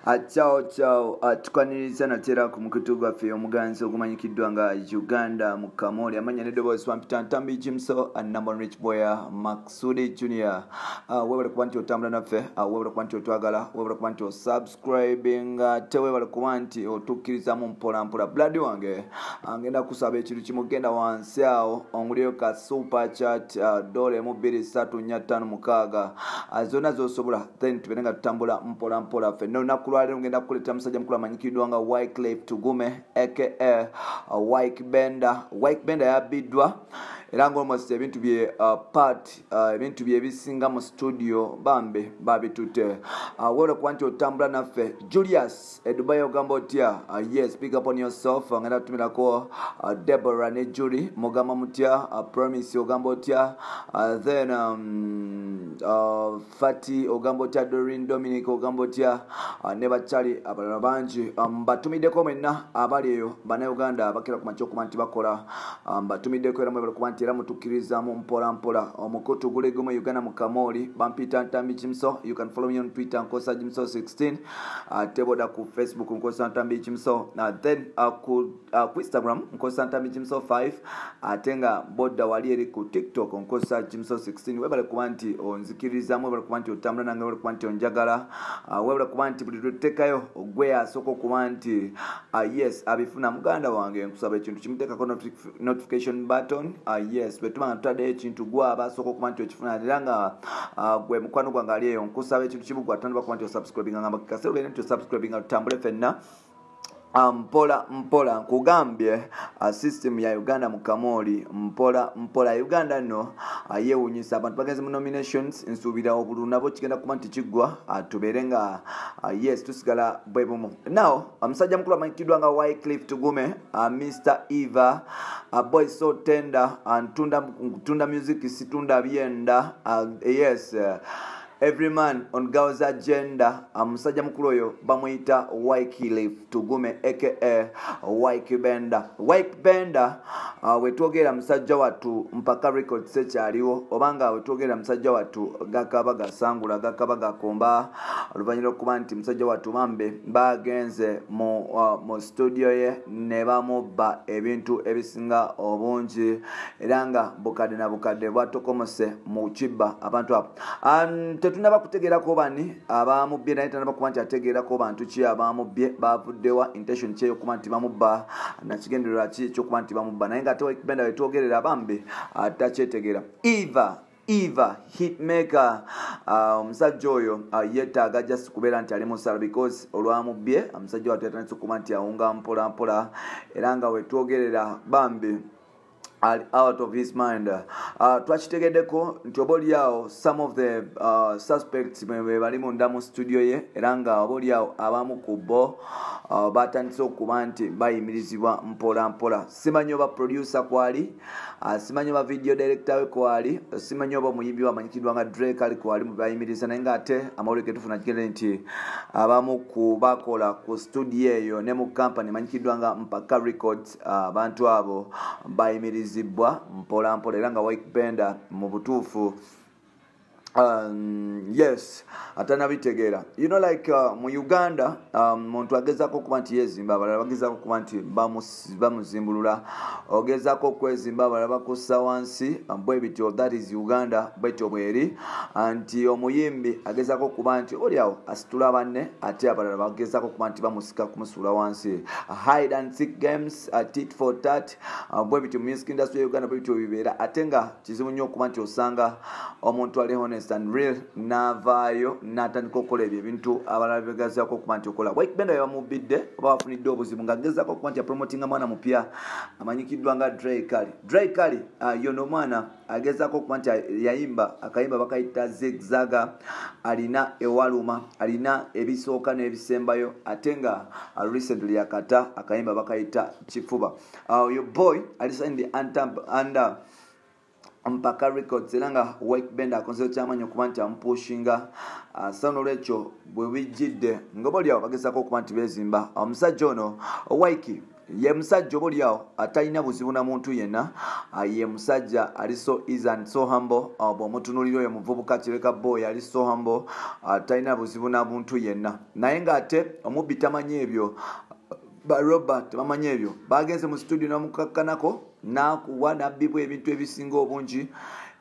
Ciao ciao, tukwaniriza natera ku mukutu gwaffe omuganzi ogumanyikiddwa nga Uganda mu Kamoli amanya n'eddoboozi Swampita Ntambi Jimso Number Rich Boya Maksudi Junior. Webale kuba nti otambula naffe, webale kuba nti otwagala, webale kuba nti osubscribing, tewebale kuba nti otukkirizamu mpolampola. Blood wange ngenda kusaba ekintu kimu, genda wansi awo onguliyo ka super chat $2.345 zonna z'osobola, then tubeere nga tutambula mpolampola ffe. Lwalero ngenda kukuleta musajja mukulu amanyikiddwa nga Wycliffe Tugume aka Wyke Benda yabiddwa era nga almost ebintu bye ebintu bye bisinga mu studio bambe babitute. Webale kuba nti otambula naffe. Julius Dubai ogamba otya? Yes, pick up on yourself. Ngenda tutumirako Deborah ne Julie mugamba mutya? Promise ogamba otya? Then Fati ogamba otya? Doreen Dominic ogamba otya? Ne bakyali abalala bangi batumiddeko mwenna abali eyo bannayuganda abakira ku makya okuba nti bakola batumiddeko era mwebale kuba nti era mutukkirizamu mpolampola. Omukutu gulegumu Uganda mu Kamoli bampita Ntambi Jimso. You can follow me on Twitter nkosa Jimso 16, teboda ku Facebook nkosa Ntambi Jimso, then ku Instagram nkosa Ntambi Jimso 5, atenga boda wali eri ku TikTok nkosa Jimso 16. webale kuba nti onzikirizamu, webale kuba nti otambula nange, webale kuba nti onjagala, webale kuba nti buli lwetekayo ogwe asooka okuba nti yes abifuna. Muganda wange nkusaba ekintu kimuteekako notification button. Yes, betuma ntadde ekintu gwa abasooka okuba nti okifuna era nga gwe mukwano gwange ali eyo, nkusaba ekintu kimu gwa tandika kuba nti osubscribing ngamba kikase obeere nti osubscribing tutambule ffenna mpola nkugambye. System ya Uganda mu Kamoli mpola Uganda no yeewuunyisa abantu bagenze mu nominations. Nsuubira obululu nabo kigenda kuba nti kiggwa, tubeere nga yes tusigala bwe bumu. Now omusajja mukulu amanyikiddwa nga Wycliffe Tugume, Mr. Eva, boy so tender, ntunda music situndda byenda. Yes, every man on girls agenda. Musajja mukulu oyo bamuyita Wycliffe Tugume aka Wyke Benda. Wetwogera musajja wattu mpaka record sekyaliwo, obanga wetwogera musajja wattu gakaba gasangula gakaba gakomba oluvannyuma okuba nti musajja wattu bambe bagenze mu studio ye ne bamubba ebintu ebisinga obungi era nga bukadde na bukadde bwatokomose mu kibba abantu abo. Tetunaba kutegeerako bani abamubbye naye tanaba kuba nti ategeerako bantu ki abamubbye, bavuddewa intention ki eyokuba nti bamubba, nakigendererwa ki ekyokuba nti bamubba, naye nga ate Benda wetwogerera bambi takyetegeera. Eva hitmaker, omusajja oyo yeetaaga just kubeera nti ali mu nsala because olwamubbye omusajja wattu yatandise okuba nti awunga mpolampola era nga wetwogerera bambi out of his mind. Twakitegeddeko nti obaoliawo some of the suspects be bali munda mu studio ye era nga obaoliawo abamu ku bo batandise okuba nti bayimirizibwa mpolampola. Simanyi oba producer kwali, simanyi oba video director we kwali, simanyi oba omuyimbi wamanyikiddwa nga Drake ali kwali mubayimiriza, naye nga ate amawulire getufuna kigende nti abamu ku bakola ku studio eyo ne mu company manyikiddwa nga Mpaka Records, abantu abo bayimirizibwa mpolampola era nga Wyke Benda mu butuufu yes atanabitegeera. You know like mu Uganda muntu agezaako okuba nti yezimba, abalala bagezaako okuba nti bamuzimbulula, ogezaako okwezimba abalala bakussa wansi bwe bityo. That is Uganda bwetyo bweri, nti omuyimbi agezaako okuba nti oliawo asitula banne ate abalala bagezaako okuba nti bamusika kumusuula wansi. Hide and seek games, tit for tat, bwe bityo music industry ya Uganda bwe bityo bibeera, ate nga kizibu nnyo okuba nti osanga omuntu ali honest and real n'avaayo n'atandika okukola ebyo ebintu abalala begezaako okuba nti okola. Wyke Benda yabamubbidde oba bafunidde obuzibu ng'agezaako okuba nti apromotinga mwana mupya amanyikiddwa nga Drake Ali. Yono mwana agezaako okuba nti yayimba akayimba bakayita Zigzaga, alina ewaluma, alina ebisooka n'ebisembayo, ate nga recently yakata akayimba bakayita Kifuba. Your boy ali signed under Mpaka Records era nga Wyke Benda akonzeyo kyamanyi okuba nti amupushinga. Sano lwekyo bwe bijjidde nga boliawo bagezaako okuba nti bezimba omusajja ono Wyke ye musajja oboolyawo atalina buzibu na muntu yenna, ye musajja ali so easy and so humble. Bw'omutunuulira oyo muvubuka Kireka Boy ali so humble, atalina buzibu na muntu yenna. Naye ng'ate omubbi tamanyi ebyo, ba Robert bamanyi ebyo, bagenze mu studio n'omukakkanako n'akuwa n'abbibwa ebintu ebisinga obungi,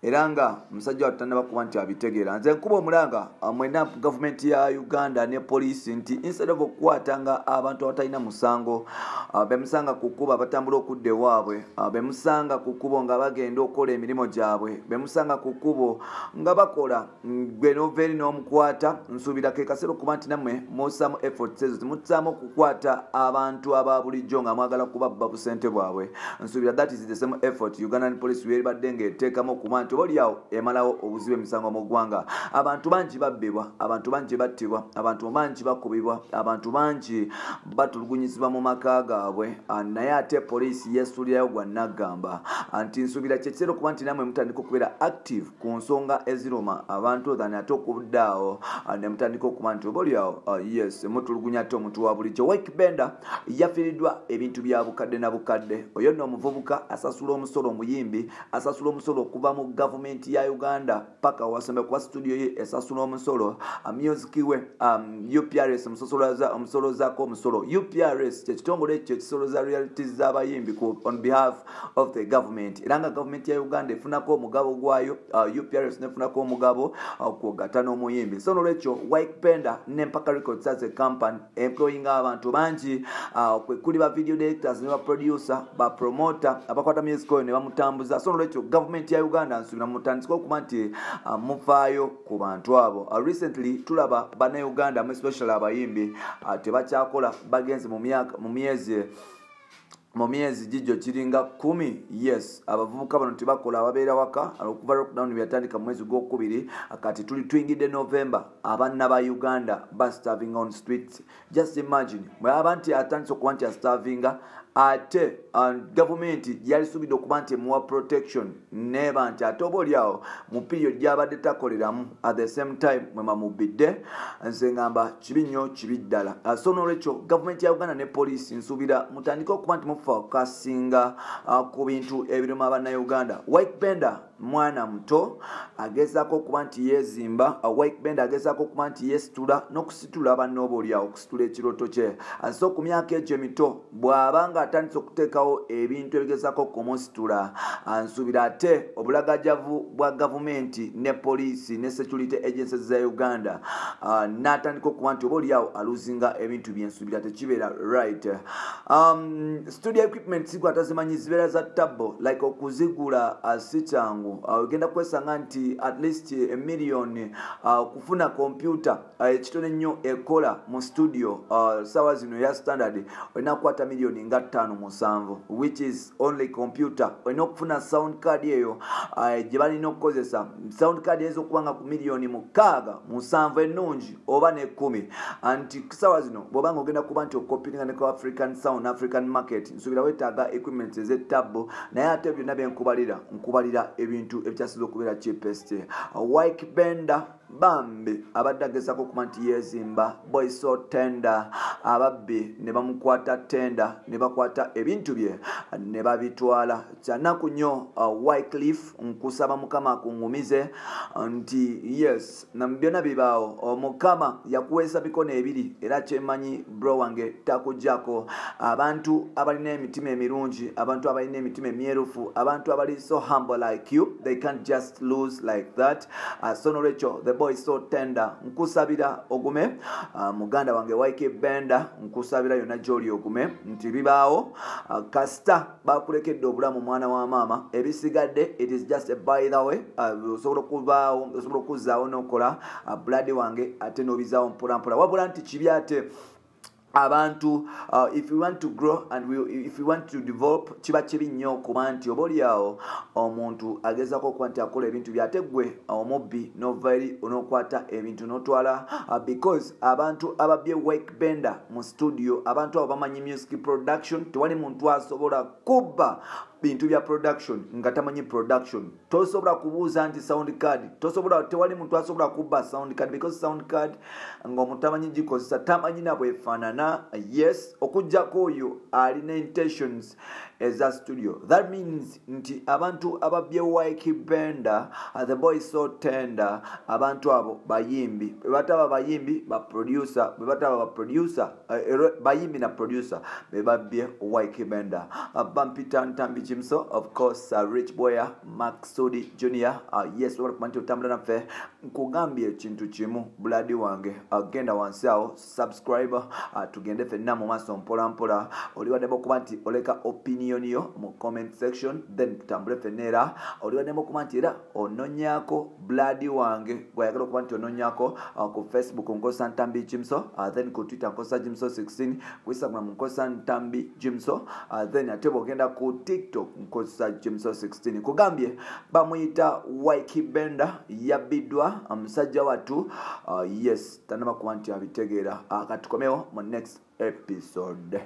era nga musajja watannaba kuba nti abitegeera. Nze nkuba omulanga mwena gavumenti ya Uganda ne poliisi nti instead of okukwatanga abantu abatalina musango, bemusanga ku kkubo abatambula okudda ewaabwe, bemusanga ku kkubo nga bagenda okukola emirimu gyabwe, bemusanga ku kkubo nga bakola, gwe n'ova eri n'omukwata, nsuubira ke kaseera okuba nti nammwe mussaamu efforts ezo, temussaamu okukwata abantu aba bulijjo nga mwagala kubabba busente bwabwe. Nsuubira that is the same effort Ugandan police weebadde ng'eteekamu okuba nti oboolyawo emalawo obuzibu emisango mu ggwanga. Abantu bangi babbibwa, abantu bangi battibwa, abantu bangi bakubibwa, abantu bangi batulugunyizibwa mu maka gaabwe, naye ate poliisi yeesuulirayo gwa naggamba. Nti nsuubira kye kiseera okuba nti nammwe mutandika okubeera active ku nsonga eziruma abantu dhani ate okubuddaawo ne mutandika okuba nti oboolyawo yes mutulugunya ate omuntu wa bulijjo. Wike Benda yafiiriddwa ebintu bya bukadde na bukadde. Oyo nno omuvubuka asasula omusolo, omuyimbi asasula omusolo okuva mu gavumenti ya Uganda paka wasembe kuba studio ye esasula omusolo, music we UPRS omusolo zaako omusolo. UPRS kye kitongole ekyo ekisoloza royalties z'abayimbi on behalf of the government, era nga gavumenti ya Uganda efunako omugabo gwayo, UPRS nefunako omugabo kwogata n'omuyimbi. So n'olwekyo Wike Benda ne Mpaka Records as a company employing abantu bangi, kwe kuli ba video directors ne ba producer, ba promoter, abakwata music oyo ne bamutambuza. So n'olwekyo gavumenti ya Uganda nsubira mutandika okuba nti mufaayo ku bantu abo. Recently tulaba bana Uganda especially abayimbi tebakyakola, bagenze mu myezi gijjo kiringa 10. Yes, abavubuka bano tebakola, ababeera waka okuva lockdown byatandika mu mwezi gw'okubiri, kati tuli twingidde November, abaana ba Uganda starving on streets. Just imagine bwe abantu atandise okuba nti starvinga, ate gavumenti yalisuubidde okuba nti emuwa protection, neba nti ate oboolyawo mu period gy'abadde takoleramu at the same time mwema mubidde. Nze ngamba kibi nnyo, kibi ddala. So n'olwekyo gavumenti ya Uganda ne poliisi nsuubira mutandika okuba nti mufokasinga ku bintu ebiruma abannayuganda. Wike Benda mwana muto agezaako okuba nti yeezimba. Wike Benda agezaako okuba nti yeesitula n'okusitula banne oboolyawo okusitula ekirooto kye. So ku myaka egyo emito bw'abanga atandise okuteekawo ebintu ebigezaako okumusitula, nsuubira ate obulagajavu bwa gavumenti ne poliisi ne security agencies za Uganda n'atandika okuba nti oboolyawo aluzinga ebintu byensuubira tekibeera right. Studio equipment sigwa tazimanyi zibeera za tabo like okuzigula si kyangu. Ogenda kwesanga nti at least $1 million kufuna computer ekitone nnyo ekola mu studio sawa zino ya standard olina kukwata million nga 5-7, which is only computer. Olina okufuna sound card eyo gye balina okukozesa. Sound card ezo okubanga ku million 6-7 ennungi oba ne 10. Anti sawa zino bw'obanga ogenda kuba nti okopinga ne African sound, African market, nsuubira weetaaga equipment ez'ettabbo, naye ate byonna nkubalira ebintu ebikyasiza okubeera cheapest. Wike Benda bambi abadde agezaako okuba nti yeezimba, boy so tender, ababbi ne bamukwata tenda ne bakwata ebintu bye ne babitwala. Kyanaku nnyo Wycliffe, nkusaba Mukama akungumize nti yes byonna bibaawo, Omukama yakuweesa mikono ebiri, era kyemanyi bro wange takuggyako. Abantu abalina emitima emirungi, abantu abalina emitima emyerufu, abantu abali so humble like you, they can't just lose like that. So n'olwekyo the boy so tender, nkusabira ogume. Muganda wange Wike Benda, nkusabira yonna gy'oli ogume, nti bibaawo kasita bakulekedde obulamu mwana wa maama, ebisigadde it is just a by the way. Osobola okuzzaawo n'okola blood wange ate n'obizaawo mpolampola, wabula nti kibi ate abantu if we want to grow and if we want to develop, kiba kibi nnyo kuba nti oboolyawo omuntu agezaako okuba nti akola ebintu byate gwe omubbi n'ova eri onookwata ebintu n'otwala, because abantu ababbye Wike Benda mu studio, abantu abo bamanyi music production, tewali muntu asobola kubba bintu bya production nga tamanyi production tosobola kubuuza nti sound card tewali muntu asobola kubba sound card because sound card ng'omuntu tamanyi gikozesa tamanyi na bwefaanana. Yes, okujjako oyo alina intentions eza studio. That means nti abantu ababye Wyke Benda, the boy so tender, abantu abo bayimbi bebataba bayimbi ba producer bebataba ba producer bayimbi na producer bebabye Wyke Benda. Bampita Ntambi Jimso, of course, Rich Boya Maxudi Junior. Yes, wala kumanti utambula naffe nkugambye ekintu kimu buladi wange agenda wansi awo subscribe tugende ffenna mu maaso mpola mpola. Oliwadde okuba nti oleka opinion yo mu comment section, then tutambule ffenna era oliwadde okuba nti era ononyako buladi wange gwayagala okuba nti ononyako ku Facebook nkosa Ntambi Jimso, then ku Twitter nkosa Jimso 16, ku Instagram nkosa Ntambi Jimso, then ate bw'ogenda ku TikTok nkosa Jimso 16. Kugambye bamuyita Wyke Benda yabbidwa omusajja watu. Yes, tanaba kuba nti abitegeera. Katukomewo mu next episode.